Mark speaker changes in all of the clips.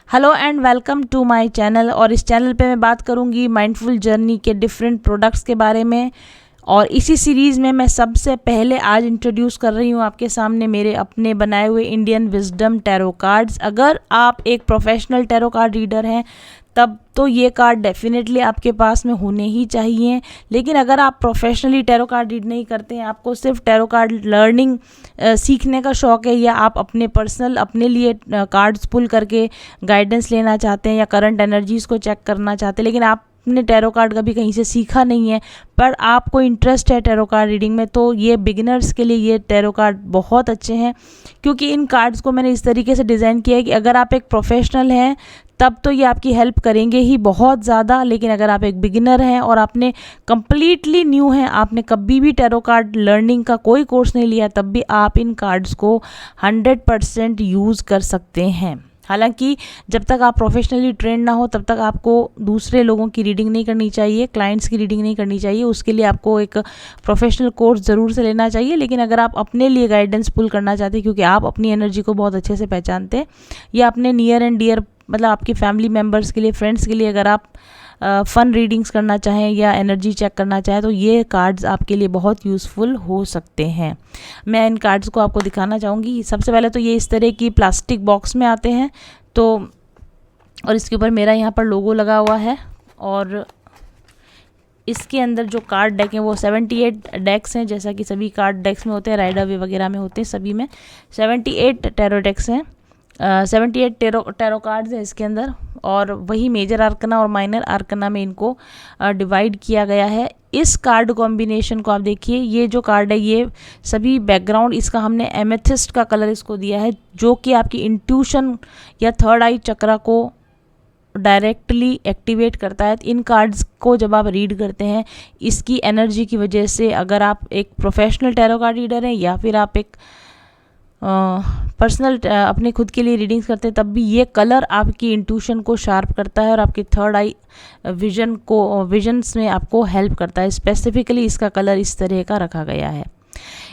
Speaker 1: Hello and welcome to my channel. और इस चैनल पे मैं बात करूंगी माइंडफुल जर्नी के डिफरेंट प्रोडक्ट्स के बारे में। और इसी सीरीज़ में मैं सबसे पहले आज इंट्रोड्यूस कर रही हूँ आपके सामने मेरे अपने बनाए हुए इंडियन विजडम टैरो कार्ड्स। अगर आप एक प्रोफेशनल टैरो कार्ड रीडर हैं तब तो ये कार्ड डेफिनेटली आपके पास में होने ही चाहिए। लेकिन अगर आप प्रोफेशनली टैरो कार्ड रीड नहीं करते हैं, आपको सिर्फ टैरो कार्ड लर्निंग सीखने का शौक़ है, या आप अपने पर्सनल अपने लिए कार्ड्स पुल करके गाइडेंस लेना चाहते हैं या करंट एनर्जीज़ को चेक करना चाहते हैं, लेकिन आपने टैरो कार्ड कभी कहीं से सीखा नहीं है पर आपको इंटरेस्ट है टैरो कार्ड रीडिंग में, तो ये बिगिनर्स के लिए ये टैरो कार्ड बहुत अच्छे हैं। क्योंकि इन कार्ड्स को मैंने इस तरीके से डिज़ाइन किया है कि अगर आप एक प्रोफेशनल हैं तब तो ये आपकी हेल्प करेंगे ही बहुत ज़्यादा, लेकिन अगर आप एक बिगिनर हैं और आपने कम्प्लीटली न्यू हैं, आपने कभी भी टैरो कार्ड लर्निंग का कोई कोर्स नहीं लिया, तब भी आप इन कार्ड्स को 100% यूज़ कर सकते हैं। हालांकि जब तक आप प्रोफेशनली ट्रेंड ना हो तब तक आपको दूसरे लोगों की रीडिंग नहीं करनी चाहिए, क्लाइंट्स की रीडिंग नहीं करनी चाहिए। उसके लिए आपको एक प्रोफेशनल कोर्स ज़रूर से लेना चाहिए। लेकिन अगर आप अपने लिए गाइडेंस पुल करना चाहते हैं, क्योंकि आप अपनी एनर्जी को बहुत अच्छे से पहचानते हैं, या अपने नियर एंड डियर मतलब आपके फैमिली मेम्बर्स के लिए, फ्रेंड्स के लिए अगर आप फ़न रीडिंग्स करना चाहें या एनर्जी चेक करना चाहें, तो ये कार्ड्स आपके लिए बहुत यूज़फुल हो सकते हैं। मैं इन कार्ड्स को आपको दिखाना चाहूँगी। सबसे पहले तो ये इस तरह की प्लास्टिक बॉक्स में आते हैं, तो और इसके ऊपर मेरा यहाँ पर लोगो लगा हुआ है। और इसके अंदर जो कार्ड डेक हैं वो 78 डेक्स हैं, जैसा कि सभी कार्ड डेक्स में होते हैं, राइडर वे वगैरह में होते हैं, सभी में 78 टैरो डेक्स हैं। 78 टैरो कार्ड्स हैं इसके अंदर, और वही मेजर आर्कना और माइनर आर्कना में इनको डिवाइड किया गया है। इस कार्ड कॉम्बिनेशन को आप देखिए, ये जो कार्ड है ये सभी बैकग्राउंड इसका हमने एमेथिस्ट का कलर इसको दिया है, जो कि आपकी इंट्यूशन या थर्ड आई चक्रा को डायरेक्टली एक्टिवेट करता है। इन कार्ड्स को जब आप रीड करते हैं, इसकी एनर्जी की वजह से, अगर आप एक प्रोफेशनल टैरो कार्ड रीडर हैं या फिर आप एक पर्सनल अपने खुद के लिए रीडिंग्स करते हैं, तब भी ये कलर आपकी इंट्यूशन को शार्प करता है और आपकी थर्ड आई विजन्स में आपको हेल्प करता है। स्पेसिफिकली इसका कलर इस तरह का रखा गया है।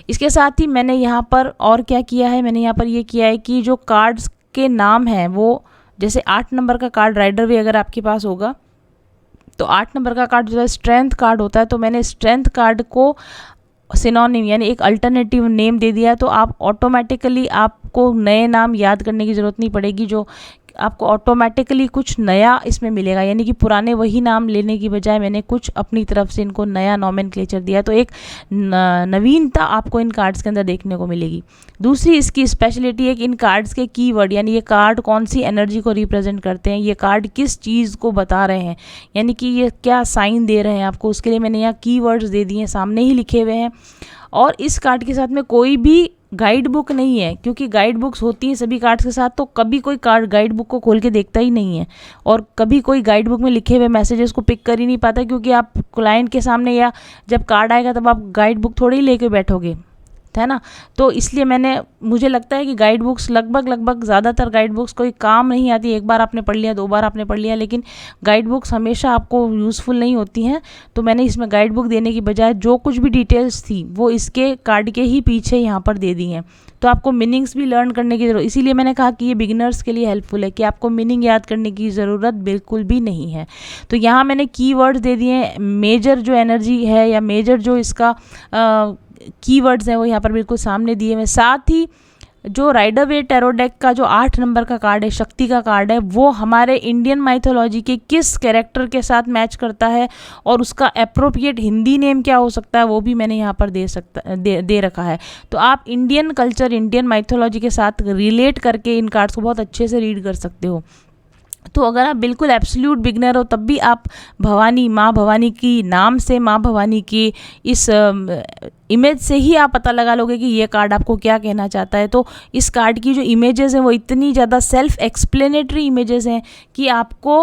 Speaker 1: इसके साथ ही मैंने यहाँ पर और क्या किया है, मैंने यहाँ पर ये किया है कि जो कार्ड्स के नाम हैं वो, जैसे 8 नंबर का कार्ड राइडर भी अगर आपके पास होगा तो 8 नंबर का कार्ड जो है स्ट्रेंथ कार्ड होता है, तो मैंने स्ट्रेंथ कार्ड को सिनोनिम यानी एक अल्टरनेटिव नेम दे दिया, तो आप ऑटोमेटिकली आपको नए नाम याद करने की ज़रूरत नहीं पड़ेगी, जो आपको ऑटोमेटिकली कुछ नया इसमें मिलेगा। यानी कि पुराने वही नाम लेने की बजाय मैंने कुछ अपनी तरफ से इनको नया नॉमेनक्लेचर दिया, तो एक नवीनता आपको इन कार्ड्स के अंदर देखने को मिलेगी। दूसरी इसकी स्पेशलिटी है कि इन कार्ड्स के कीवर्ड, यानी ये कार्ड कौन सी एनर्जी को रिप्रेजेंट करते हैं, ये कार्ड किस चीज़ को बता रहे हैं, यानी कि ये क्या साइन दे रहे हैं आपको, उसके लिए मैंने यहाँ कीवर्ड्स दे दिए हैं, सामने ही लिखे हुए हैं। और इस कार्ड के साथ में कोई भी गाइड बुक नहीं है, क्योंकि गाइड बुक्स होती हैं सभी कार्ड्स के साथ, तो कभी कोई कार्ड गाइड बुक को खोल के देखता ही नहीं है, और कभी कोई गाइड बुक में लिखे हुए मैसेजेस को पिक कर ही नहीं पाता, क्योंकि आप क्लाइंट के सामने या जब कार्ड आएगा तब आप गाइड बुक थोड़ी ही लेके बैठोगे, है ना। तो इसलिए मुझे लगता है कि गाइड बुक्स लगभग ज़्यादातर गाइड बुक्स कोई काम नहीं आती। एक बार आपने पढ़ लिया, 2 बार आपने पढ़ लिया, लेकिन गाइड बुक्स हमेशा आपको यूज़फुल नहीं होती हैं। तो मैंने इसमें गाइड बुक देने की बजाय जो कुछ भी डिटेल्स थी वो इसके कार्ड के ही पीछे यहाँ पर दे दी हैं, तो आपको मीनिंग्स भी लर्न करने की ज़रूरत, इसीलिए मैंने कहा कि ये बिगिनर्स के लिए हेल्पफुल है, कि आपको मीनिंग याद करने की ज़रूरत बिल्कुल भी नहीं है। तो यहाँ मैंने कीवर्ड्स दे दिए हैं, मेजर जो एनर्जी है या मेजर जो इसका कीवर्ड्स हैं वो यहाँ पर बिल्कुल सामने दिए हुए। साथ ही जो राइडर वे टैरो डेक का जो 8 नंबर का कार्ड है, शक्ति का कार्ड है, वो हमारे इंडियन माइथोलॉजी के किस कैरेक्टर के साथ मैच करता है और उसका एप्रोप्रिएट हिंदी नेम क्या हो सकता है, वो भी मैंने यहाँ पर दे रखा है। तो आप इंडियन कल्चर, इंडियन माइथोलॉजी के साथ रिलेट करके इन कार्ड्स को बहुत अच्छे से रीड कर सकते हो। तो अगर आप बिल्कुल एब्सोल्यूट बिगनर हो तब भी आप भवानी, माँ भवानी की नाम से, माँ भवानी की इस इमेज से ही आप पता लगा लोगे कि ये कार्ड आपको क्या कहना चाहता है। तो इस कार्ड की जो इमेजेस हैं वो इतनी ज़्यादा सेल्फ एक्सप्लेनेटरी इमेजेस हैं कि आपको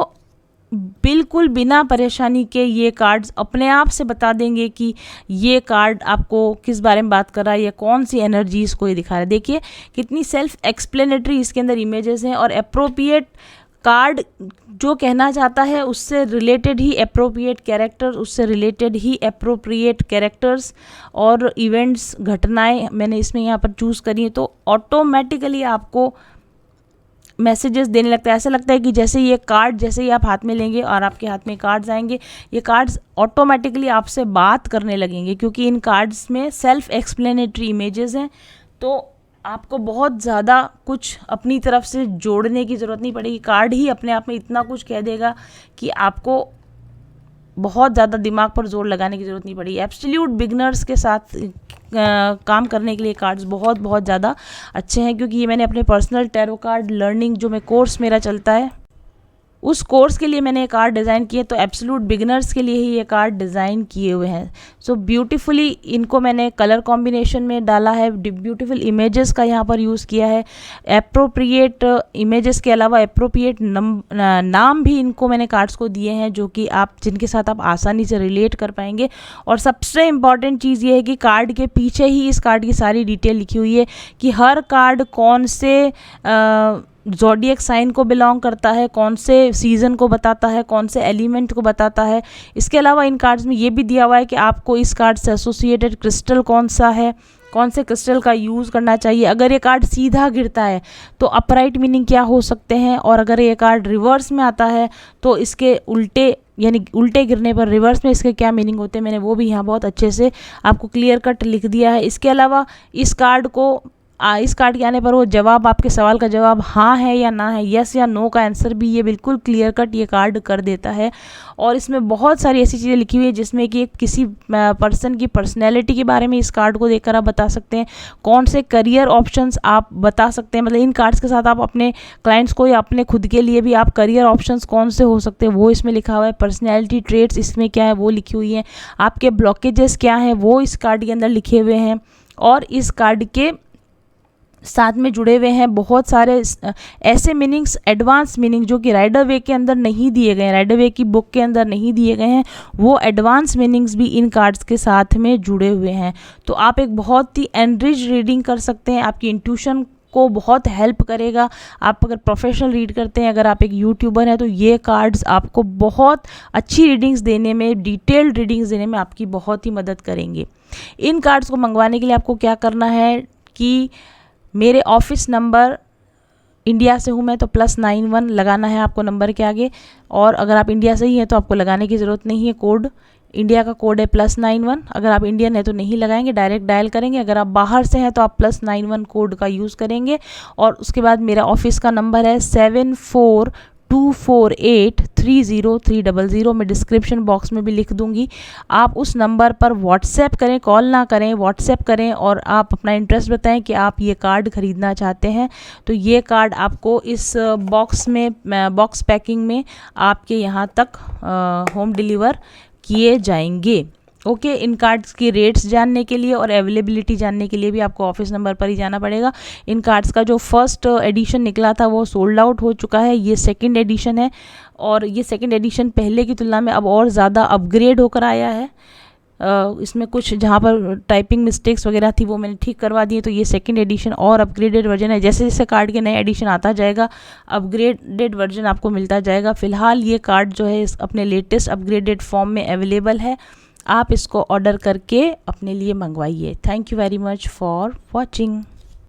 Speaker 1: बिल्कुल बिना परेशानी के ये कार्ड्स अपने आप से बता देंगे कि ये कार्ड आपको किस बारे में बात कर रहा है या कौन सी एनर्जीज़ को ये दिखा रहा है। देखिए कितनी सेल्फ एक्सप्लेनेटरी इसके अंदर इमेजेस हैं, और अप्रोप्रिएट कार्ड जो कहना चाहता है उससे रिलेटेड ही अप्रोप्रिएट कैरेक्टर, उससे रिलेटेड ही अप्रोप्रिएट कैरेक्टर्स और इवेंट्स, घटनाएं मैंने इसमें यहाँ पर चूज़ करी हैं। तो ऑटोमेटिकली आपको मैसेजेस देने लगता है। ऐसा लगता है कि जैसे ये कार्ड, जैसे ही आप हाथ में लेंगे और आपके हाथ में कार्ड्स आएंगे, ये कार्ड्स ऑटोमेटिकली आपसे बात करने लगेंगे, क्योंकि इन कार्ड्स में सेल्फ एक्सप्लेनेटरी इमेजेस हैं। तो आपको बहुत ज़्यादा कुछ अपनी तरफ से जोड़ने की ज़रूरत नहीं पड़ेगी। कार्ड ही अपने आप में इतना कुछ कह देगा कि आपको बहुत ज़्यादा दिमाग पर जोर लगाने की ज़रूरत नहीं पड़ेगी। एब्सोल्यूट बिगनर्स के साथ काम करने के लिए कार्ड्स बहुत बहुत ज़्यादा अच्छे हैं, क्योंकि ये मैंने अपने पर्सनल टैरो कार्ड लर्निंग जो मैं कोर्स मेरा चलता है, उस कोर्स के लिए मैंने ये कार्ड डिज़ाइन किए। तो एब्सोल्यूट बिगिनर्स के लिए ही ये कार्ड डिज़ाइन किए हुए हैं। सो ब्यूटीफुली इनको मैंने कलर कॉम्बिनेशन में डाला है, ब्यूटीफुल इमेजेस का यहाँ पर यूज़ किया है। एप्रोप्रिएट इमेजेस के अलावा एप्रोप्रिएट नाम भी इनको मैंने कार्ड्स को दिए हैं, जो कि आप जिनके साथ आप आसानी से रिलेट कर पाएंगे। और सबसे इम्पॉर्टेंट चीज़ ये है कि कार्ड के पीछे ही इस कार्ड की सारी डिटेल लिखी हुई है कि हर कार्ड कौन से ज़ोडिएक साइन को बिलोंग करता है, कौन से सीज़न को बताता है, कौन से एलिमेंट को बताता है। इसके अलावा इन कार्ड्स में ये भी दिया हुआ है कि आपको इस कार्ड से एसोसिएटेड क्रिस्टल कौन सा है, कौन से क्रिस्टल का यूज़ करना चाहिए। अगर ये कार्ड सीधा गिरता है तो अपराइट मीनिंग क्या हो सकते हैं, और अगर ये कार्ड रिवर्स में आता है तो इसके उल्टे, यानी उल्टे गिरने पर रिवर्स में इसके क्या मीनिंग होते हैं, मैंने वो भी यहाँ बहुत अच्छे से आपको क्लियर कट लिख दिया है। इसके अलावा इस कार्ड के आने पर वो जवाब, आपके सवाल का जवाब हाँ है या ना है, यस या नो का आंसर भी ये बिल्कुल क्लियर कट ये कार्ड कर देता है। और इसमें बहुत सारी ऐसी चीज़ें लिखी हुई है जिसमें कि किसी पर्सन की पर्सनैलिटी के बारे में इस कार्ड को देखकर आप बता सकते हैं, कौन से करियर ऑप्शंस आप बता सकते हैं। मतलब इन कार्ड्स के साथ आप अपने क्लाइंट्स को या अपने खुद के लिए भी आप करियर ऑप्शंस कौन से हो सकते हैं वो इसमें लिखा हुआ है। पर्सनैलिटी ट्रेट्स इसमें क्या है वो लिखी हुई है। आपके ब्लॉकेजेस क्या हैं वो इस कार्ड के अंदर लिखे हुए हैं। और इस कार्ड के साथ में जुड़े हुए हैं बहुत सारे ऐसे मीनिंग्स, एडवांस मीनिंग जो कि राइडर वे के अंदर नहीं दिए गए हैं, राइडर वे की बुक के अंदर नहीं दिए गए हैं, वो एडवांस मीनिंग्स भी इन कार्ड्स के साथ में जुड़े हुए हैं। तो आप एक बहुत ही एनरिच रीडिंग कर सकते हैं, आपकी इंट्यूशन को बहुत हेल्प करेगा। आप अगर प्रोफेशनल रीड करते हैं, अगर आप एक यूट्यूबर हैं, तो ये कार्ड्स आपको बहुत अच्छी रीडिंग्स देने में, डिटेल्ड रीडिंग्स देने में आपकी बहुत ही मदद करेंगे। इन कार्ड्स को मंगवाने के लिए आपको क्या करना है कि मेरे ऑफिस नंबर, इंडिया से हूँ मैं तो +91 लगाना है आपको नंबर के आगे। और अगर आप इंडिया से ही हैं तो आपको लगाने की ज़रूरत नहीं है। कोड इंडिया का कोड है +91। अगर आप इंडियन है तो नहीं लगाएंगे, डायरेक्ट डायल करेंगे। अगर आप बाहर से हैं तो आप +91 कोड का यूज़ करेंगे। और उसके बाद मेरा ऑफिस का नंबर है 7424830300। मैं डिस्क्रिप्शन बॉक्स में भी लिख दूंगी। आप उस नंबर पर व्हाट्सएप करें, कॉल ना करें, व्हाट्सएप करें और आप अपना इंटरेस्ट बताएं कि आप ये कार्ड ख़रीदना चाहते हैं। तो ये कार्ड आपको इस बॉक्स पैकिंग में आपके यहाँ तक होम डिलीवर किए जाएंगे। ओके, इन कार्ड्स की रेट्स जानने के लिए और अवेलेबिलिटी जानने के लिए भी आपको ऑफिस नंबर पर ही जाना पड़ेगा। इन कार्ड्स का जो फर्स्ट एडिशन निकला था वो सोल्ड आउट हो चुका है। ये सेकंड एडिशन है और ये सेकंड एडिशन पहले की तुलना में अब और ज़्यादा अपग्रेड होकर आया है। इसमें कुछ जहाँ पर टाइपिंग मिस्टेक्स वगैरह थी वो मैंने ठीक करवा दी है। तो ये सेकंड एडिशन और अपग्रेडेड वर्जन है। जैसे जैसे कार्ड के नए एडिशन आता जाएगा अपग्रेडेड वर्जन आपको मिलता जाएगा। फ़िलहाल ये कार्ड जो है अपने लेटेस्ट अपग्रेडेड फॉर्म में अवेलेबल है। आप इसको ऑर्डर करके अपने लिए मंगवाइए। Thank you very much for watching.